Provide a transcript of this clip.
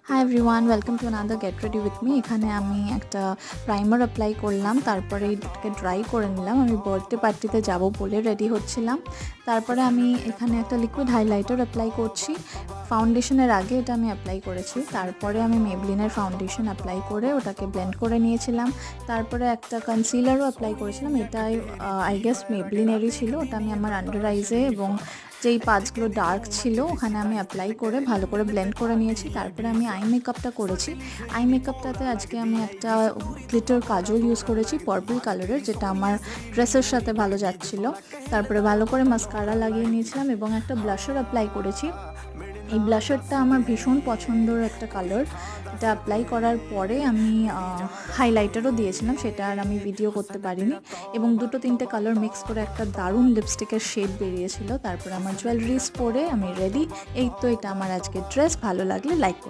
Hi everyone, welcome to another get ready with me. এখানে আমি একটা প্রাইমার অ্যাপ্লাই করলাম, তারপরে এটাকে ড্রাই করে নিলাম। আমি বার্থডে পার্টিতে যাব বলে রেডি হচ্ছিলাম। তারপরে আমি এখানে একটা লিকুইড হাইলাইটার অ্যাপ্লাই করছি। ফাউন্ডেশনের আগে এটা আমি অ্যাপ্লাই করেছি। তারপরে আমি মেবলিনের ফাউন্ডেশন অ্যাপ্লাই করে ওটাকে ব্লেন্ড করে নিয়েছিলাম। তারপরে একটা কনসিলারও অ্যাপ্লাই করেছিলাম, এটাই আই গেস মেবলিনেরই ছিল। ওটা আমি আমার আন্ডার আইজে এবং যেই পাঁচগুলো ডার্ক ছিল ওখানে আমি অ্যাপ্লাই করে ভালো করে ব্লেন্ড করে নিয়েছি। তারপরে আমি আই মেকআপটা করেছি। আই মেকআপটাতে আজকে আমি একটা গ্লিটার কাজল ইউজ করেছি পার্পল কালারের, যেটা আমার ড্রেসের সাথে ভালো যাচ্ছিলো। তারপরে ভালো করে মাস্কারা লাগিয়ে নিয়েছিলাম এবং একটা ব্লাশার অ্যাপ্লাই করেছি। এই ব্লাশারটা আমার ভীষণ পছন্দের একটা কালার। এটা অ্যাপ্লাই করার পরে আমি হাইলাইটারও দিয়েছিলাম, সেটা আর আমি ভিডিও করতে পারিনি। এবং দুটো তিনটে কালার মিক্স করে একটা দারুণ লিপস্টিকের শেড বেরিয়েছিল। তারপরে আমার জুয়েলারিজ পরে আমি রেডি। এই তো এটা আমার আজকের ড্রেস। ভালো লাগলে লাইক করুন।